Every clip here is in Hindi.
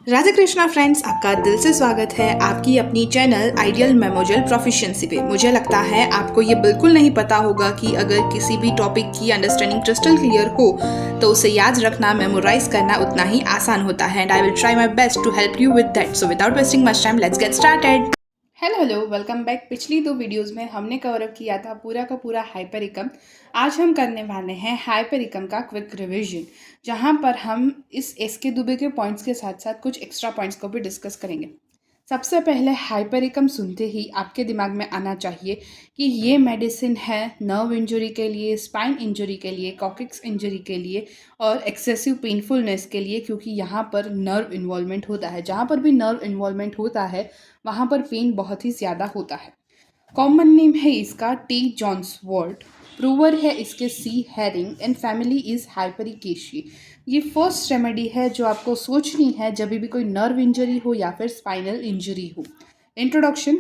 राधे कृष्णा फ्रेंड्स, आपका दिल से स्वागत है आपकी अपनी चैनल आइडियल मेमोरियल प्रोफिशिएंसी पे। मुझे लगता है आपको ये बिल्कुल नहीं पता होगा कि अगर किसी भी टॉपिक की अंडरस्टैंडिंग क्रिस्टल क्लियर हो तो उसे याद रखना, मेमोराइज करना उतना ही आसान होता है। And I will try my best to help you with that. So without wasting much time, let's get started. Hello welcome back. पिछली दो वीडियोस में हमने कवर अप किया था पूरा का पूरा हाइपरिकम। आज हम करने वाले हैं हाइपरिकम का क्विक रिवीजन, जहां पर हम इस एस के दुबे के पॉइंट्स के साथ साथ कुछ एक्स्ट्रा पॉइंट्स को भी डिस्कस करेंगे। सबसे पहले हाइपरिकम सुनते ही आपके दिमाग में आना चाहिए कि ये मेडिसिन है नर्व इंजरी के लिए, स्पाइन इंजरी के लिए, कॉकिक्स इंजरी के लिए और एक्सेसिव पेनफुलनेस के लिए, क्योंकि यहाँ पर नर्व इन्वॉल्वमेंट होता है। जहाँ पर भी नर्व इन्वॉल्वमेंट होता है वहाँ पर पेन बहुत ही ज़्यादा होता है। कॉमन नेम है इसका टी जॉन्स वॉर्ट, प्रूवर है इसके सी हैरिंग एंड फैमिली इज़ हाइपरिकेशी। ये फर्स्ट रेमेडी है जो आपको सोचनी है जब भी कोई नर्व इंजरी हो या फिर स्पाइनल इंजरी हो। Introduction.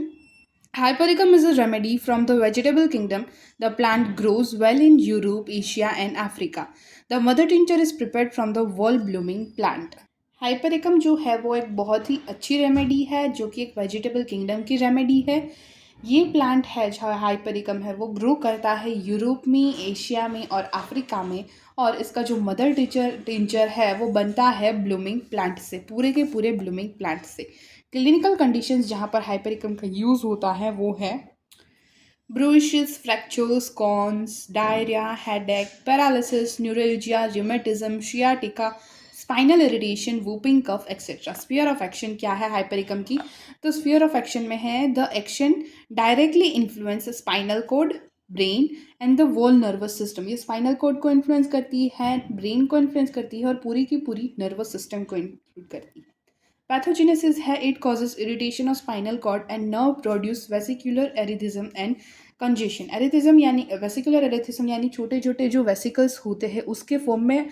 Hypericum is a remedy from the vegetable kingdom. The plant grows well in Europe, Asia, and Africa. The mother tincture is prepared from the wall blooming plant. Hypericum जो है वो एक बहुत ही अच्छी रेमेडी है, जो कि एक वेजिटेबल किंगडम की रेमेडी है। ये प्लांट है जो हाइपरिकम है वो ग्रो करता है यूरोप में, एशिया में और अफ्रीका में। और इसका जो मदर टिंचर है वो बनता है ब्लूमिंग प्लांट से, पूरे के पूरे ब्लूमिंग प्लांट से। क्लिनिकल कंडीशंस जहाँ पर हाइपरिकम का यूज़ होता है वो है bruises, fractures, corns, diarrhoea, headache, paralysis, neuralgia, rheumatism, sciatica, spinal irritation, whooping cough etcetera. Sphere of action क्या है हाइपरिकम की? तो स्फीयर ऑफ एक्शन में है the action directly influence spinal cord, brain and the whole nervous system. ये स्पाइनल कोड को इन्फ्लुएंस करती है, ब्रेन को इन्फ्लुएंस करती है और पूरी की पूरी नर्वस सिस्टम को इंक्लूड करती है। पैथोजेनेसिस है it causes irritation of spinal cord and nerve produce vesicular erethism and congestion. Erethism यानी वेसिकुलर एरिथिज्म यानी छोटे छोटे जो वेसिकल्स होते हैं उसके फॉर्म में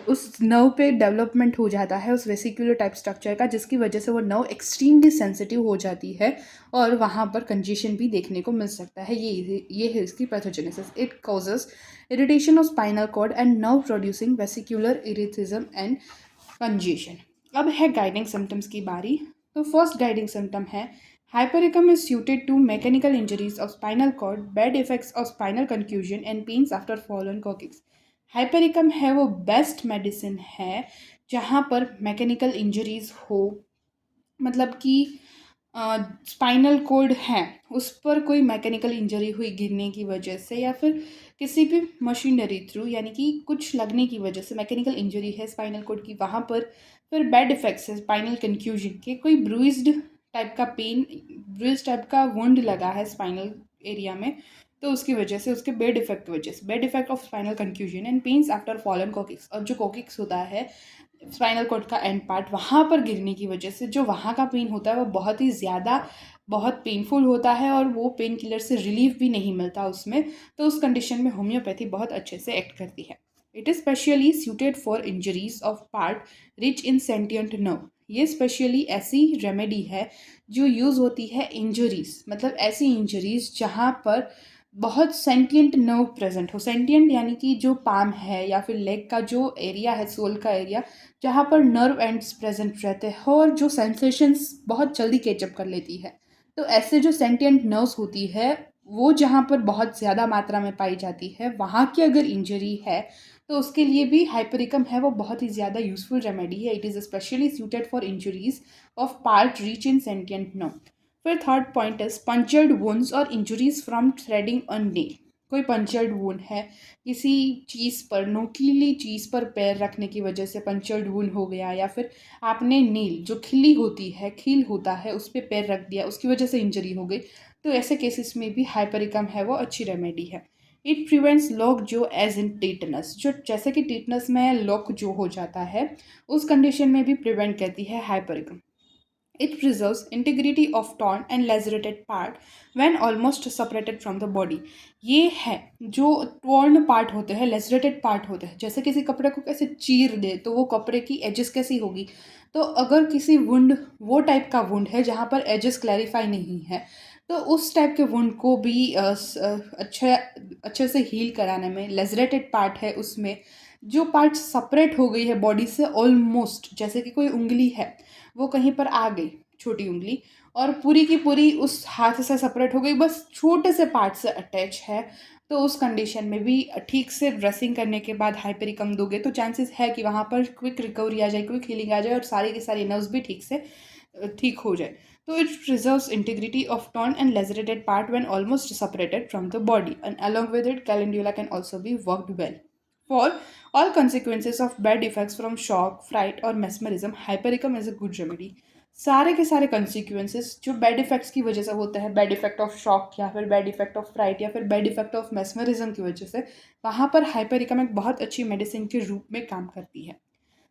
उस नर्व पे डेवलपमेंट हो जाता है, उस वेसिकुलर टाइप स्ट्रक्चर का, जिसकी वजह से वो नर्व एक्सट्रीमली सेंसिटिव हो जाती है और वहाँ पर कंजेशन भी देखने को मिल सकता है। ये है इसकी pathogenesis. It causes irritation of spinal cord and nerve producing vesicular erethism and congestion. अब है गाइडिंग सिम्टम्स की बारी। तो फर्स्ट गाइडिंग सिम्टम है hypericum is suited to mechanical injuries of spinal cord, bad effects of spinal contusion and pains after fall on coccyx। Hypericum है वो बेस्ट मेडिसिन है जहाँ पर मैकेनिकल इंजरीज हो, मतलब कि स्पाइनल कोड है उस पर कोई मैकेनिकल इंजरी हुई गिरने की वजह से या फिर किसी भी मशीनरी थ्रू, यानी कि कुछ लगने की वजह से मैकेनिकल इंजरी है स्पाइनल कोड की वहाँ पर। फिर बैड इफेक्ट्स है स्पाइनल कंफ्यूजन के, कोई ब्रूइज्ड टाइप का पेन, ब्रूइज टाइप का वुंड लगा है स्पाइनल एरिया में, तो उसकी वजह से, उसके बेड इफेक्ट की वजह से, bed effect of spinal confusion and pains after fallen coccyx. और जो कॉकिक्स होता है स्पाइनल कॉर्ड का एंड पार्ट, वहाँ पर गिरने की वजह से जो वहाँ का पेन होता है वो बहुत ही ज़्यादा, बहुत पेनफुल होता है और वो पेन किलर से रिलीफ भी नहीं मिलता उसमें। तो उस कंडीशन में होम्योपैथी बहुत अच्छे से एक्ट करती है। It is specially suited for injuries of part rich in sentient nerve. ये स्पेशली ऐसी रेमेडी है जो यूज़ होती है इंजरीज, मतलब ऐसी इंजरीज जहाँ पर बहुत सेंटियंट नर्व प्रेजेंट हो। सेंटियंट यानी कि जो पाम है या फिर लेग का जो एरिया है, सोल का एरिया, जहाँ पर नर्व एंड्स प्रेजेंट रहते हैं और जो सेंसेशंस बहुत जल्दी कैचअप कर लेती है। तो ऐसे जो सेंटियंट नर्व्स होती है वो जहाँ पर बहुत ज़्यादा मात्रा में पाई जाती है, वहाँ की अगर इंजरी है तो उसके लिए भी हाइपरिकम है वो बहुत ही ज़्यादा यूजफुल रेमेडी है। It is specially suited for injuries of part rich in sentient nerve. फिर third point is punctured wounds और injuries from threading a nail. कोई पंचर्ड वुंड है, किसी चीज़ पर, नोकीली चीज़ पर पैर रखने की वजह से पंचर्ड वुंड हो गया, या फिर आपने नील जो खिल्ली होती है, खील होता है, उस पर पैर रख दिया, उसकी वजह से इंजरी हो गई, तो ऐसे केसेस में भी हाइपरिकम है वो अच्छी रेमेडी है। इट प्रिवेंट्स लॉक जो एज इन टेटनस, जो जैसे कि टेटनस में लॉक जो हो जाता है उस कंडीशन में भी प्रिवेंट करती है hypericum. It preserves integrity of torn and lacerated part when almost separated from the body। ये है जो torn part होते हैं, lacerated part होते हैं, जैसे किसी कपड़े को कैसे चीर दे तो वो कपड़े की एजेस कैसी होगी, तो अगर किसी वुंड, वो टाइप का वुंड है जहाँ पर एजेस क्लैरिफाई नहीं है, तो उस टाइप के वुंड को भी अच्छे अच्छे से हील कराने में, लेजरेटेड पार्ट है उसमें जो पार्ट सेपरेट हो गई है बॉडी से ऑलमोस्ट, जैसे कि कोई उंगली है वो कहीं पर आ गई, छोटी उंगली, और पूरी की पूरी उस हाथ से सेपरेट हो गई, बस छोटे से पार्ट से अटैच है, तो उस कंडीशन में भी ठीक से ड्रेसिंग करने के बाद हाइपरिकम दोगे तो चांसेस है कि वहाँ पर क्विक रिकवरी आ जाए, क्विक हीलिंग आ जाए और सारी की सारी नर्व्स भी ठीक से ठीक हो जाए. So it preserves integrity of torn and lacerated part when almost separated from the body, and along with it, calendula can also be worked well. For all consequences of bad effects from shock, fright, or mesmerism, hypericum is a good remedy. सारे के सारे consequences जो बैड इफेक्ट्स की वजह से होते हैं, बैड इफेक्ट ऑफ शॉक या फिर बैड इफेक्ट ऑफ फ्राइट या फिर बैड इफेक्ट ऑफ mesmerism की वजह से, वहाँ पर हाइपरिकम एक बहुत अच्छी मेडिसिन के रूप में काम करती है.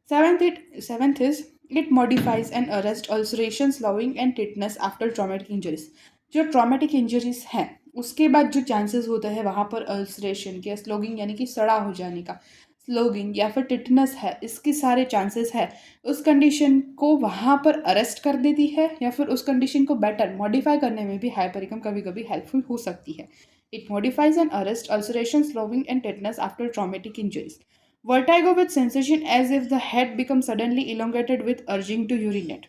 Seventh is it modifies and arrests ulceration, swelling and tetanus after traumatic injuries. जो ट्रॉमेटिक इंजरीज हैं उसके बाद जो चांसेस होते हैं वहाँ पर अल्सरेशन के, स्लोगिंग यानी कि सड़ा हो जाने का, स्लोगिंग या फिर टिटनस है, इसके सारे चांसेस है. उस कंडीशन को वहाँ पर अरेस्ट कर देती है या फिर उस कंडीशन को बेटर मॉडिफाई करने में भी हाइपरिकम कभी कभी हेल्पफुल हो सकती है. It modifies and arrest ulceration, sloughing and tetanus after traumatic injuries. Vertigo with sensation as if the head becomes suddenly elongated with urging to urinate.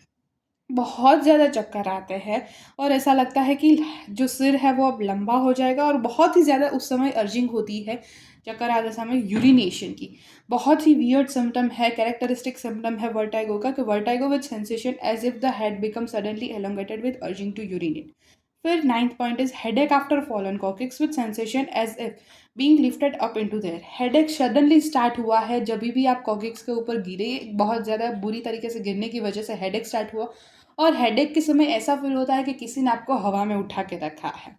बहुत ज़्यादा चक्कर आते हैं और ऐसा लगता है कि जो सिर है वो अब लंबा हो जाएगा, और बहुत ही ज़्यादा उस समय अर्जिंग होती है चक्कर आते समय यूरिनेशन की. बहुत ही वियर्ड सिम्टम है, कैरेक्टरिस्टिक सिम्टम है वर्टाइगो का, कि vertigo with sensation as if the head become suddenly elongated with urging to urinate. फिर ninth point is headache after fallen coccyx with sensation as if being lifted up into there. Headache suddenly start हुआ है जब भी आप कॉकिक्स के ऊपर गिरे, बहुत ज़्यादा बुरी तरीके से गिरने की वजह से हेडेक स्टार्ट हुआ, और हेडेक के समय ऐसा फील होता है कि किसी ने आपको हवा में उठा के रखा है.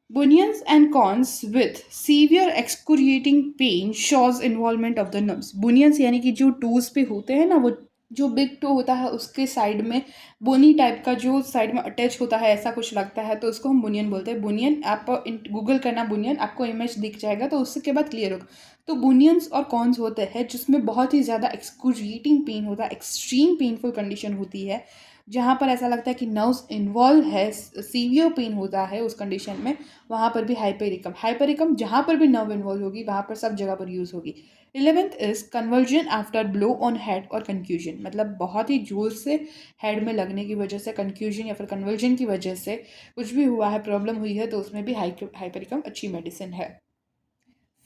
Bunions and cons with severe excruciating pain shows involvement of the nerves. Bunions यानी कि जो टोज पे होते हैं ना, वो जो बिग टो होता है उसके साइड में बोनी टाइप का जो साइड में अटैच होता है, ऐसा कुछ लगता है, तो उसको हम बुनियन बोलते हैं. बुनियन आप गूगल करना बुनियन, आपको इमेज दिख जाएगा तो उसके बाद क्लियर होगा. तो बुनियंस और कॉन्स होते हैं जिसमें बहुत ही ज़्यादा एक्सक्रूशिएटिंग पेन होता है, एक्सट्रीम पेनफुल कंडीशन होती है, जहाँ पर ऐसा लगता है कि नर्व्स इन्वॉल्व है, सीवियर पेन होता है उस कंडीशन में, वहाँ पर भी हाइपरिकम जहाँ पर भी नर्व इन्वॉल्व होगी वहाँ पर सब जगह पर यूज़ होगी. 11th is conversion after blow on head और कन्फ्यूजन. मतलब बहुत ही जोर से हेड में लगने की वजह से, कन्फ्यूजन या फिर कन्वर्जन की वजह से कुछ भी हुआ है, प्रॉब्लम हुई है, तो उसमें भी हाइपरिकम अच्छी मेडिसिन है.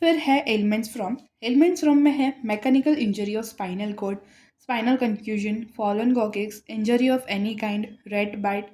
फिर है एलिमेंट्स फ्रॉम में है mechanical injury of spinal cord, spinal confusion, fallen coccyx, injury of any kind, rat bite,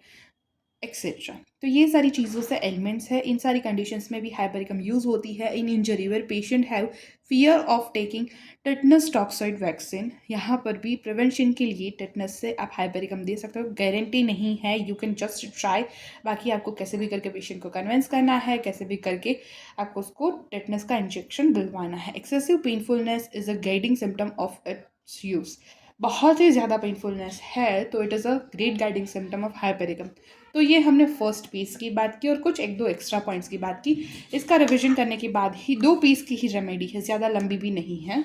etcetera. तो ये सारी चीज़ों से एलिमेंट्स है. इन सारी कंडीशंस में भी हाइपरिकम यूज़ होती है. In injury where patient have fear of taking tetanus toxoid vaccine, यहाँ पर भी प्रिवेंशन के लिए टेटनस से आप हाइपरिकम दे सकते हो. गारंटी नहीं है, यू कैन जस्ट ट्राई. बाकी आपको कैसे भी करके पेशेंट को कन्विंस करना है, कैसे भी करके आपको उसको टेटनस का इंजेक्शन दिलवाना है. Excessive painfulness is a guiding symptom of its use. बहुत ही ज़्यादा पेनफुलनेस है तो it is a great guiding symptom of hypericum. तो ये हमने फर्स्ट पीस की बात की और कुछ एक दो एक्स्ट्रा पॉइंट्स की बात की. इसका रिवीजन करने के बाद ही 2 पीस की ही रेमेडी है, ज़्यादा लंबी भी नहीं है.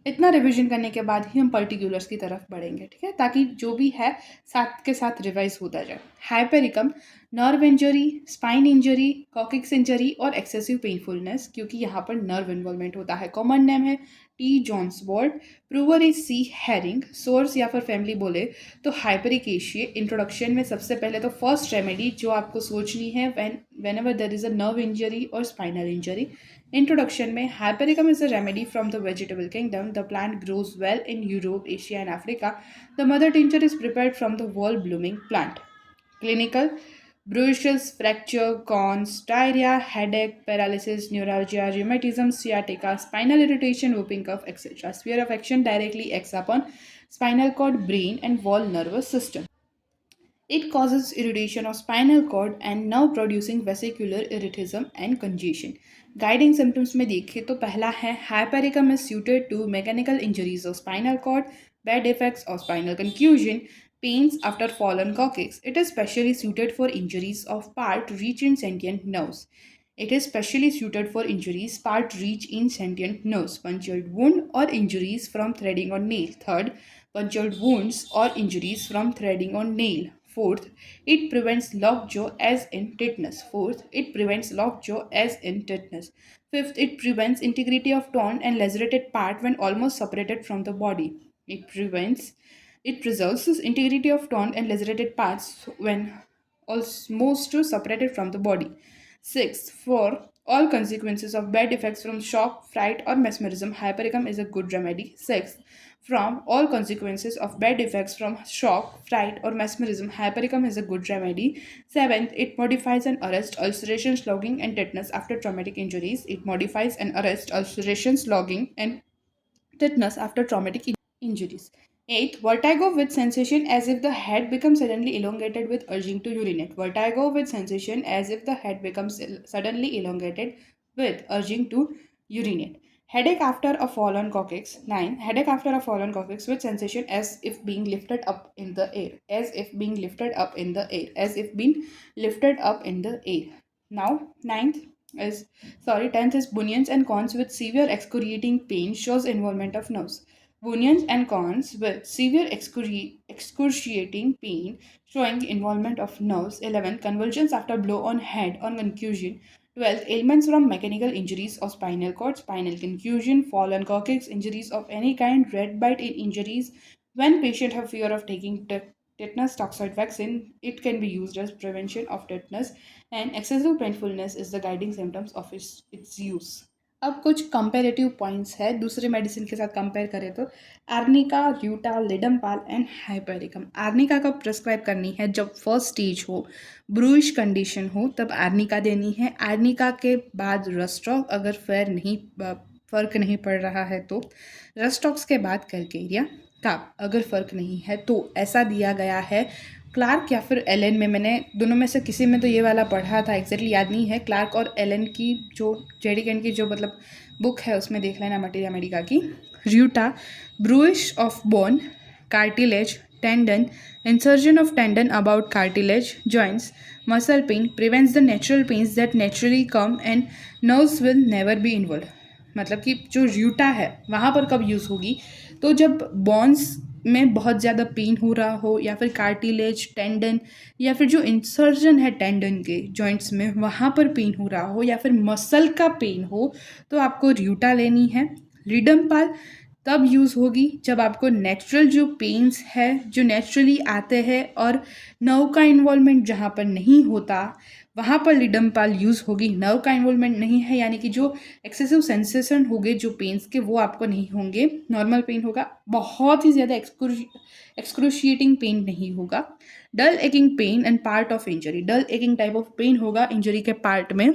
इतना रिवीजन करने के बाद ही हम पर्टिकुलर्स की तरफ बढ़ेंगे, ठीक है, ताकि जो भी है साथ के साथ रिवाइज होता जाए. Hypericum, nerve injury, spine injury, coccyx injury और एक्सेसिव पेनफुलनेस, क्योंकि यहाँ पर नर्व इन्वॉल्वमेंट होता है. कॉमन नेम है St John's wort, prover is C Hering. Source या फिर फैमिली बोले तो हाइपरिकेशिया. इंट्रोडक्शन में सबसे पहले तो फर्स्ट रेमेडी जो आपको सोचनी है when ever there is a nerve injury और स्पाइनल इंजरी. इंट्रोडक्शन में hypericum is a remedy from the vegetable kingdom. The plant grows well in Europe, Asia and Africa. The mother tincture is prepared from the wall blooming plant. Clinical: bruishes, fracture, corns, diarrhea, headache, paralysis, neuralgia, rheumatism, sciatica, spinal irritation, whooping cough, etc. Sphere of action directly acts upon spinal cord, brain and whole nervous system. It causes irritation of spinal cord and nerve producing vesicular irritation and congestion. Guiding symptoms में देखें तो पहला है hypericum is suited to mechanical injuries of spinal cord, bad effects of spinal confusion, pains after fallen coccyx. It is specially suited for injuries of part reach in sentient nerves. It is specially suited for injuries part reach in sentient nerves, punctured wound or injuries from threading on nail. Third, punctured wounds or injuries from threading on nail. Fourth, it prevents lockjaw as in tetanus. Fourth, it prevents lockjaw as in tetanus. Fifth, it prevents integrity of torn and lacerated part when almost separated from the body. It preserves the integrity of torn and lacerated parts when almost separated from the body. Sixth, for all consequences of bad effects from shock, fright, or mesmerism, hypericum is a good remedy. Sixth, from all consequences of bad effects from shock, fright, or mesmerism, hypericum is a good remedy. Seventh, it modifies and arrests ulceration, slogging, and tetanus after traumatic injuries. It modifies and arrests ulceration, slogging, and tetanus after traumatic injuries. Eighth, vertigo with sensation as if the head becomes suddenly elongated with urging to urinate. Vertigo with sensation as if the head becomes suddenly elongated with urging to urinate. Headache after a fall on coccyx. 9. Headache after a fall on coccyx with sensation as if being lifted up in the air. As if being lifted up in the air. As if being lifted up in the air. Now, tenth is bunions and corns with severe excruciating pain shows involvement of nerves. Bunions and corns with severe excruciating pain showing involvement of nerves. 11. Convulsions after blow on head or concussion. 12. Ailments from mechanical injuries or spinal cord, spinal concussion, fall on coccyx, injuries of any kind, red bite in injuries. When patients have fear of taking tetanus toxoid vaccine, it can be used as prevention of tetanus, and excessive painfulness is the guiding symptoms of its use. अब कुछ कंपेरेटिव पॉइंट्स है दूसरे मेडिसिन के साथ कंपेयर करें तो आर्निका, र्यूटा, लिडमपाल एंड हाइपेरिकम। आर्निका कब प्रिस्क्राइब करनी है? जब फर्स्ट स्टेज हो, ब्रूइश कंडीशन हो, तब आर्निका देनी है। आर्निका के बाद रस्टॉक, अगर फ़र्क नहीं पड़ रहा है तो रस्टॉक्स के बाद कैलकेरिया काप, अगर फ़र्क नहीं है तो ऐसा दिया गया है। क्लार्क या फिर एलन में, मैंने दोनों में से किसी में तो ये वाला पढ़ा था, एग्जैक्टली याद नहीं है। क्लार्क और एलन की जो जेडी कैंट की जो मतलब बुक है उसमें देख लेना, मटेरिया मेडिका की। Ruta, bruise of bone, cartilage, tendon, insertion of tendon about cartilage, joints, muscle pain, prevents the natural pains that naturally come and nerves will never be involve. मतलब कि जो र्यूटा है वहाँ पर कब यूज़ होगी? तो जब बॉन्स में बहुत ज़्यादा पेन हो रहा हो, या फिर कार्टिलेज, टेंडन, या फिर जो इंसर्जन है टेंडन के जॉइंट्स में वहाँ पर पेन हो रहा हो, या फिर मसल का पेन हो, तो आपको र्यूटा लेनी है। लिडमपाल तब यूज़ होगी जब आपको नेचुरल जो पेन्स है जो नेचुरली आते हैं और नर्व का इन्वॉल्वमेंट जहाँ पर नहीं होता वहाँ पर लिडमपाल यूज़ होगी। नर्व का इन्वॉल्वमेंट नहीं है यानी कि जो एक्सेसिव सेंसेशन होंगे जो पेन्स के वो आपको नहीं होंगे, नॉर्मल पेन होगा, बहुत ही ज़्यादा एक्सक्रूशिएटिंग पेन नहीं होगा। Dull aching pain and part of injury, dull aching type of pain होगा इंजरी के पार्ट में,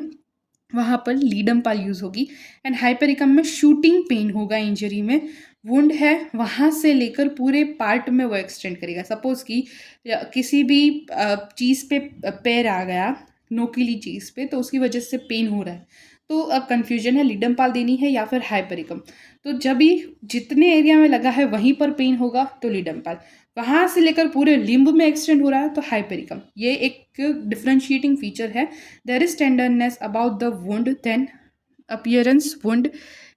वहाँ पर लिडमपाल यूज़ होगी। एंड हाइपेरिकम में शूटिंग पेन होगा इंजरी में, वुंड है वहाँ से लेकर पूरे पार्ट में वो एक्सटेंड करेगा। सपोज़ कि किसी भी चीज़ पे पैर आ गया, नोकीली चीज़ पे, तो उसकी वजह से पेन हो रहा है, तो अब कन्फ्यूजन है लिडमपाल देनी है या फिर हाइपेरिकम। तो जब भी जितने एरिया में लगा है वहीं पर पेन होगा तो लिडमपाल, वहाँ से लेकर पूरे लिम्ब में एक्सटेंड हो रहा है तो हाइपेरिकम। ये एक डिफ्रेंशिएटिंग फीचर है। There is tenderness about the wound then appearance wound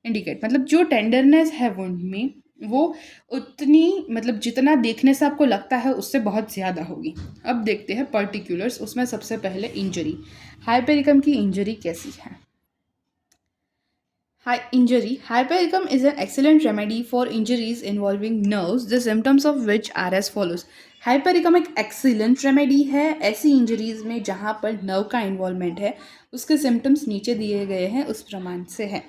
indicate, मतलब जो टेंडरनेस है वुंड में वो उतनी, मतलब जितना देखने से आपको लगता है उससे बहुत ज़्यादा होगी। अब देखते हैं पर्टिकुलर्स, उसमें सबसे पहले इंजरी। हाइपेरिकम की इंजरी कैसी है? Hypericum is an excellent remedy for injuries involving nerves, the symptoms of which are as follows. Hypericum एक excellent remedy है ऐसी इंजरीज में जहाँ पर नर्व का इन्वॉल्वमेंट है, उसके सिम्टम्स नीचे दिए गए हैं उस प्रमाण से है।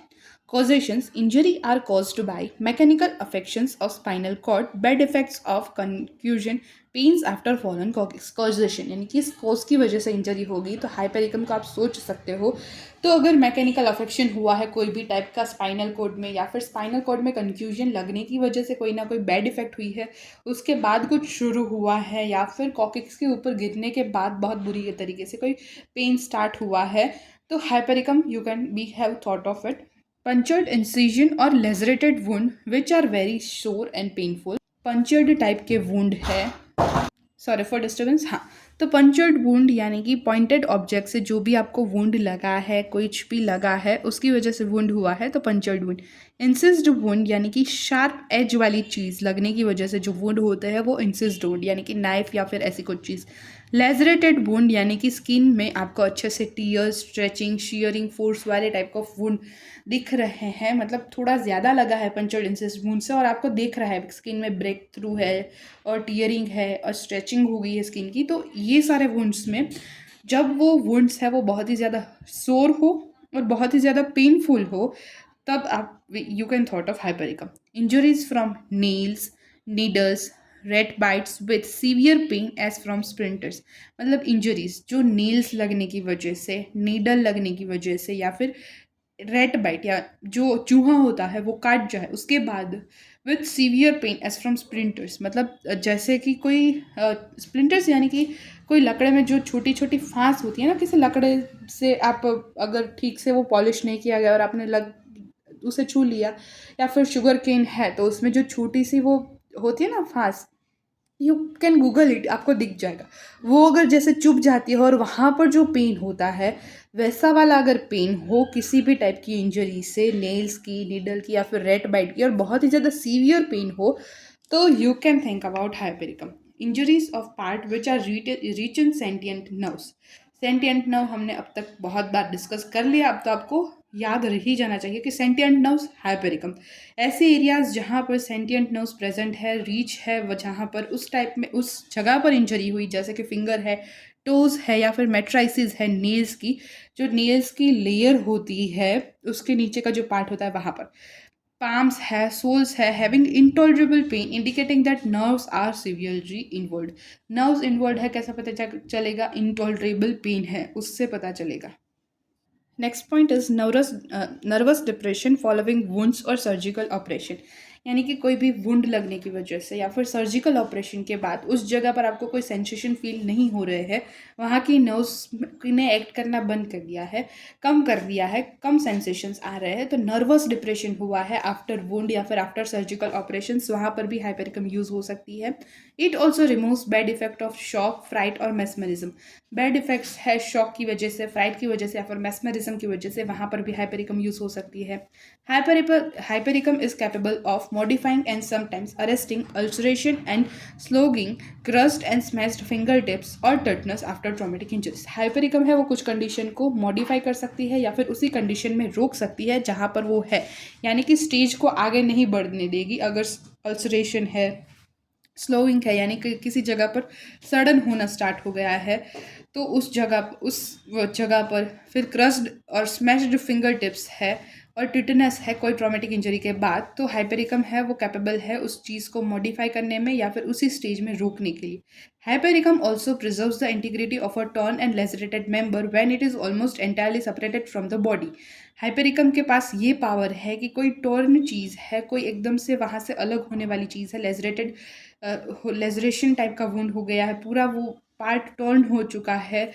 Causations: injury are caused by mechanical affections of spinal cord, bad effects of concussion, pains after fallen coccyx. Causation यानी कि इस कॉज की वजह से इंजरी होगी, तो हाइपेरिकम को आप सोच सकते हो। तो अगर मैकेनिकल अफेक्शन हुआ है कोई भी टाइप का स्पाइनल कोड में, या फिर स्पाइनल कोड में कंफ्यूजन लगने की वजह से कोई ना कोई बैड इफेक्ट हुई है, उसके बाद कुछ शुरू हुआ है, या फिर कॉक्सिस के ऊपर गिरने के बाद बहुत बुरी तरीके से कोई पेन स्टार्ट हुआ है, तो hypericum you can be have thought of it. Punctured incision और लेजरेटेड वुंड विच आर वेरी सोर एंड पेनफुल। पंचर्ड टाइप के वुंड है, सॉरी फॉर डिस्टर्बेंस, हाँ, तो पंचर्ड वुंड यानी कि पॉइंटेड ऑब्जेक्ट से जो भी आपको वुंड लगा है, कुछ भी लगा है उसकी वजह से वुंड हुआ है, तो पंचर्ड वुंड इंसिस्ड वुंड यानी कि शार्प एज वाली चीज़ लगने की वजह से जो वुंड होता है वो इंसिस्ड वुंड यानी कि नाइफ या फिर ऐसी कुछ चीज़। लेजरेटेड वुंड यानी कि स्किन में आपको अच्छे से टीयर्स, स्ट्रेचिंग, शीयरिंग, फोर्स वाले टाइप ऑफ वुंड दिख रहे हैं, मतलब थोड़ा ज़्यादा लगा है पंचर्ड इंसिस्ड वुंड से और आपको दिख रहा है स्किन में ब्रेक थ्रू है और टीयरिंग है और स्ट्रेचिंग हो गई है स्किन की। तो ये सारे वुंड्स में जब वो वुंड्स है वो बहुत ही ज़्यादा सोर हो और बहुत ही ज़्यादा पेनफुल हो, तब आप you can thought of hypericum. Injuries from nails, needles, rat bites with severe pain as from sprinters, मतलब इंजरीज जो नेल्स लगने की वजह से, नीडल लगने की वजह से या फिर रेड बाइट या जो चूहा होता है वो काट जाए उसके बाद with severe pain as from splinters, मतलब जैसे कि कोई स्प्लिंटर्स यानी कि कोई लकड़े में जो छोटी छोटी फांस होती है ना, किसी लकड़े से आप अगर ठीक से वो पॉलिश नहीं किया गया और आपने उसे छू लिया, या फिर शुगर केन है तो उसमें जो छोटी सी वो होती है ना फांस, यू कैन गूगल इट, आपको दिख जाएगा। वो अगर जैसे चुभ जाती है और वहाँ पर जो पेन होता है वैसा वाला अगर पेन हो किसी भी टाइप की इंजरी से, नेल्स की, नीडल की या फिर रेड बाइट की, और बहुत ही ज़्यादा सीवियर पेन हो, तो you can think about hypericum. Injuries of part which are rich in sentient nerves. Sentient nerve हमने अब तक बहुत बार डिस्कस कर लिया, अब तो आपको याद रह ही जाना चाहिए कि सेंटिएंट नर्व्स हाइपेरिकम। ऐसे एरियाज जहाँ पर सेंटिएंट नर्व्स प्रेजेंट है, रीच है, वो जहाँ पर उस टाइप में उस जगह पर इंजरी हुई, जैसे कि फिंगर है, टोज है या फिर मेट्राइसिस है नेल्स की, जो नेल्स की लेयर होती है उसके नीचे का जो पार्ट होता है वहाँ पर, palms है, soles है, having intolerable pain indicating that nerves are severely involved। nerves involved है, कैसा पता चलेगा? intolerable pain है उससे पता चलेगा। Next point is nervous depression following wounds और सर्जिकल ऑपरेशन, यानी कि कोई भी वुंड लगने की वजह से या फिर सर्जिकल ऑपरेशन के बाद उस जगह पर आपको कोई सेंसेशन फील नहीं हो रहे हैं, वहाँ की नर्व्स ने एक्ट करना बंद कर दिया है, कम कर दिया है, कम सेंसेशंस आ रहे हैं, तो नर्वस डिप्रेशन हुआ है आफ्टर वुंड या फिर आफ्टर सर्जिकल ऑपरेशन, वहाँ पर भी हाइपरिकम यूज हो सकती है। It also removes bad effect of shock, fright और मेस्मरिज्म। बैड इफेक्ट्स है शॉक की वजह से, फ्राइट की वजह से या फिर मेस्मरिज्म की वजह से, वहाँ पर भी हाइपरिकम यूज हो सकती है। Hypericum is capable of modifying and sometimes arresting ulceration and sloughing crust and smashed finger tips और tetanus after traumatic injuries. Hypericum है वो कुछ कंडीशन को मॉडिफाई कर सकती है या फिर उसी कंडीशन में रोक सकती है जहाँ पर वो है, यानी कि स्टेज को आगे नहीं बढ़ने देगी। अगर अल्सरेशन है, स्लोइंग है यानी कि किसी जगह पर सडन होना स्टार्ट हो गया है, तो उस जगह पर फिर क्रस्ड और स्मैश्ड फिंगर टिप्स है और टिटनस है कोई ट्रॉमेटिक इंजरी के बाद, तो हाइपेरिकम है वो कैपेबल है उस चीज़ को मॉडिफाई करने में या फिर उसी स्टेज में रोकने के लिए। Hypericum also preserves the integrity of a torn and lacerated member when it is almost entirely separated from the body. Hypericum के पास ये पावर है कि कोई टॉर्न चीज़ है, कोई एकदम से वहाँ से अलग होने वाली चीज़ है, लेजरेटेड लेजरेशन टाइप का वुंड हो गया है, पूरा वो पार्ट टर्न हो चुका है,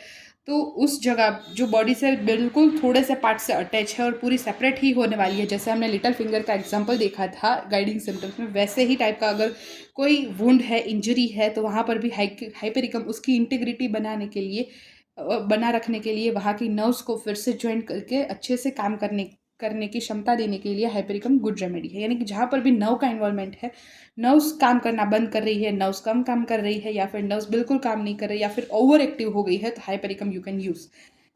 तो उस जगह जो बॉडी से बिल्कुल थोड़े से पार्ट से अटैच है और पूरी सेपरेट ही होने वाली है, जैसे हमने लिटिल फिंगर का एग्जांपल देखा था गाइडिंग सिम्टम्स में, वैसे ही टाइप का अगर कोई वुंड है, इंजरी है, तो वहाँ पर भी हाइपेरिकम उसकी इंटीग्रिटी बना रखने के लिए, वहाँ की नर्व्स को फिर से ज्वाइन करके अच्छे से काम करने की क्षमता देने के लिए हाइपेरिकम गुड रेमेडी है। यानी कि जहाँ पर भी नर्व का इन्वॉल्वमेंट है, नर्व्स काम करना बंद कर रही है, नर्व्स कम काम कर रही है या फिर नर्व्स बिल्कुल काम नहीं कर रही या फिर ओवर एक्टिव हो गई है, तो hypericum you can use.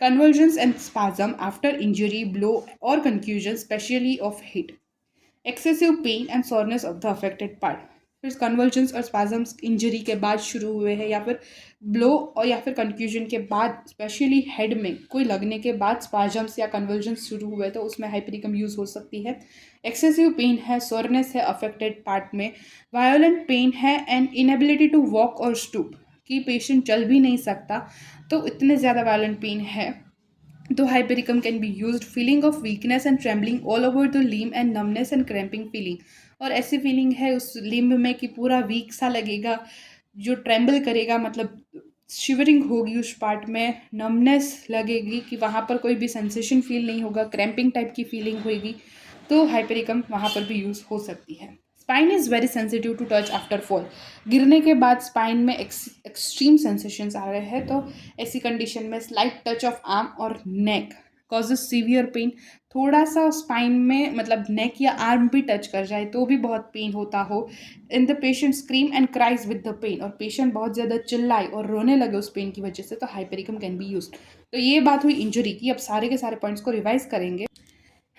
Convulsions and spasm after injury, blow और confusion specially of hit, excessive pain and soreness of the affected part. फिर कन्वर्जन्स और स्पाजम्स इंजरी के बाद शुरू हुए हैं या फिर ब्लो और या फिर कंफ्यूजन के बाद, स्पेशली हेड में कोई लगने के बाद स्पाजम्स या कन्वर्जन्स शुरू हुए, तो उसमें हाइपरिकम यूज हो सकती है। एक्सेसिव पेन है, सोरनेस है अफेक्टेड पार्ट में, वायोलेंट पेन है एंड इनएबिलिटी टू वॉक और स्टूप, कि पेशेंट चल भी नहीं सकता, तो इतने ज़्यादा वायोलेंट पेन है तो hypericum can be used। feeling of weakness and trembling all over the limb and numbness and cramping feeling, और ऐसी फीलिंग है उस लिम्ब में कि पूरा वीक सा लगेगा, जो ट्रेम्बल करेगा, मतलब शिवरिंग होगी उस पार्ट में, नमनेस लगेगी कि वहाँ पर कोई भी सेंसेशन फील नहीं होगा, क्रैम्पिंग टाइप की फीलिंग होगी, तो हाइपेरिकम वहाँ पर भी यूज़ हो सकती है। Spine is very sensitive to touch after fall, गिरने के बाद स्पाइन में एक्सट्रीम सेंसेशंस आ रहे हैं, तो ऐसी कंडीशन में स्लाइट टच ऑफ आर्म और नेक कॉजेज सीवियर पेन, थोड़ा सा स्पाइन में मतलब नेक या आर्म भी टच कर जाए तो भी बहुत पेन होता हो, in the patient scream and cries with the pain, और पेशेंट बहुत ज़्यादा चिल्लाए और रोने लगे उस पेन की वजह से, तो हाइपेरिकम कैन बी यूज्ड। तो ये बात हुई इंजरी की। अब सारे के सारे पॉइंट्स को रिवाइज करेंगे।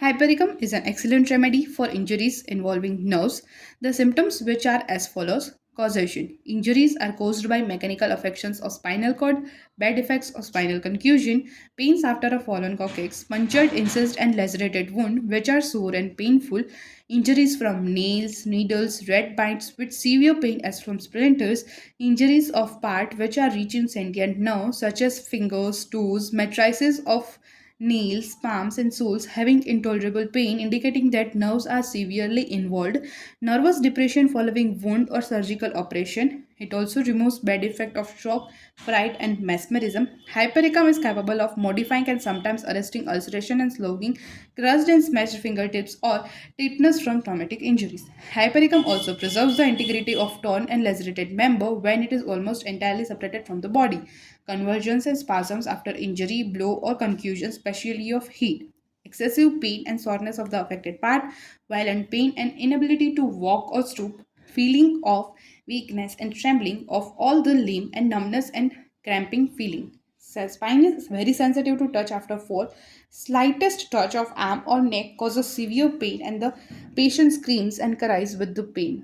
Hypericum is an excellent remedy for injuries involving nerves. The symptoms which are as follows. Causation. Injuries are caused by mechanical affections of spinal cord, bad effects of spinal contusion, pains after a fallen coccyx, punctured incised and lacerated wound which are sore and painful, injuries from nails, needles, red bites with severe pain as from splinters, injuries of part which are reaching sentient nerves such as fingers, toes, matrices of nails, palms, and soles having intolerable pain, indicating that nerves are severely involved, nervous depression following wound or surgical operation. It also removes bad effect of shock, fright, and mesmerism. Hypericum is capable of modifying and sometimes arresting ulceration and slowing crushed and smashed fingertips or tetanus from traumatic injuries. Hypericum also preserves the integrity of torn and lacerated member when it is almost entirely separated from the body. Convulsions and spasms after injury, blow, or concussion, especially of heat. Excessive pain and soreness of the affected part, violent pain and inability to walk or stoop, feeling of weakness and trembling of all the limb, and numbness and cramping feeling. Spine is very sensitive to touch after fall. Slightest touch of arm or neck causes severe pain and the patient screams and cries with the pain.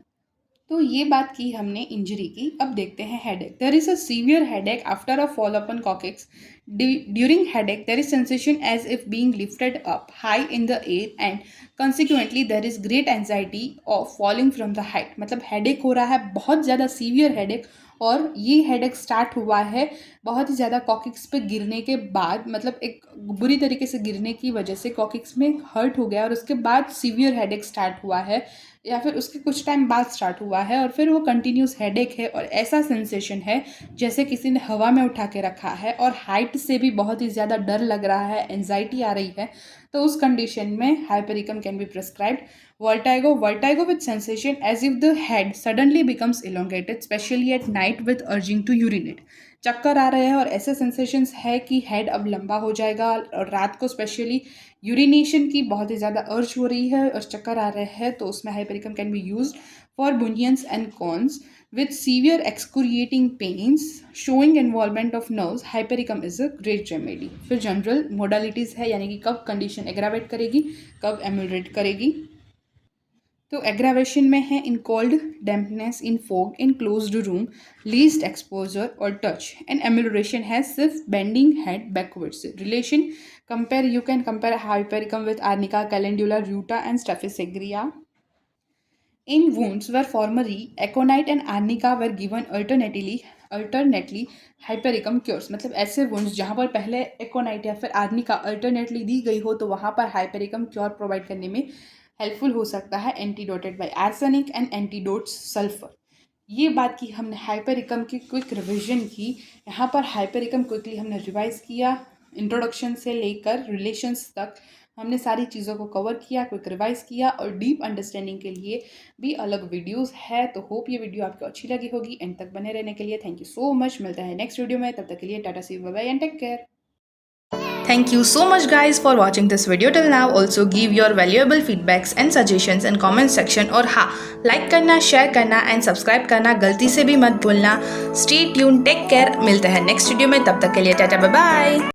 तो ये बात की हमने इंजरी की। अब देखते हैं headache. There is a severe headache after a fall upon coccyx. During headache there is sensation as if being lifted up high in the air and consequently there is great anxiety of falling from the height. मतलब हेडेक हो रहा है, बहुत ज़्यादा सीवियर हेडेक, और ये हेडेक स्टार्ट हुआ है बहुत ही ज़्यादा कॉकिक्स पे गिरने के बाद, मतलब एक बुरी तरीके से गिरने की वजह से कॉकिक्स में हर्ट हो गया और उसके बाद सीवियर हेडेक स्टार्ट हुआ है, या फिर उसके कुछ टाइम बाद स्टार्ट हुआ है और फिर वो कंटिन्यूस हेडेक है और ऐसा सेंसेशन है जैसे किसी ने हवा में उठा के रखा है, और हाइट से भी बहुत ही ज़्यादा डर लग रहा है, एंजाइटी आ रही है। तो उस कंडीशन में hypericum can be prescribed. Vertigo with sensation as if the head suddenly becomes elongated especially at night with urging to urinate. चक्कर आ रहे हैं और ऐसे सेंसेशंस है कि हेड अब लंबा हो जाएगा, और रात को स्पेशली यूरिनेशन की बहुत ही ज़्यादा अर्ज हो रही है और चक्कर आ रहे हैं, तो उसमें hypericum can be used for bunions and corns with severe excruciating pains showing involvement of nerves. Hypericum is a great remedy. फिर जनरल मोडालिटीज़ है, यानी कि कब कंडीशन एग्रावेट करेगी, कब एम्यूलरेट करेगी। तो एग्रावेशन में है in cold, dampness, in fog, in closed room, least exposure और टच। एंड एम्यूलरेशन है सिर्फ bending head backwards. Relation compare, you can compare hypericum with arnica, calendula, ruta and staphysagria. In wounds where formerly aconite and arnica were given alternately hypericum cures. मतलब ऐसे wounds जहाँ पर पहले एकोनाइट या फिर आर्निका अल्टरनेटली दी गई हो, तो वहाँ पर हाइपेरिकम क्योर प्रोवाइड करने में हेल्पफुल हो सकता है, antidoted by arsenic and antidotes sulphur. ये बात की हमने हाइपेरिकम की क्विक रिविजन की। यहाँ पर हाइपेरिकम क्विकली हमने रिवाइज किया, इंट्रोडक्शन से लेकर रिलेशंस तक हमने सारी चीज़ों को कवर किया, क्विक रिवाइज किया, और डीप अंडरस्टैंडिंग के लिए भी अलग वीडियोस है। तो होप ये वीडियो आपको अच्छी लगी होगी। एंड तक बने रहने के लिए थैंक यू सो मच। मिलता है नेक्स्ट वीडियो में, तब तक के लिए tata, see you, bye bye and take care. Thank you so much guys for watching this video till now. Also give your valuable feedbacks and suggestions in comment section. और हाँ, like करना, share करना and subscribe करना गलती से भी मत भूलना। Stay tuned, take care। मिलते हैं नेक्स्ट वीडियो में, तब तक के लिए टाटा, बाय बाय।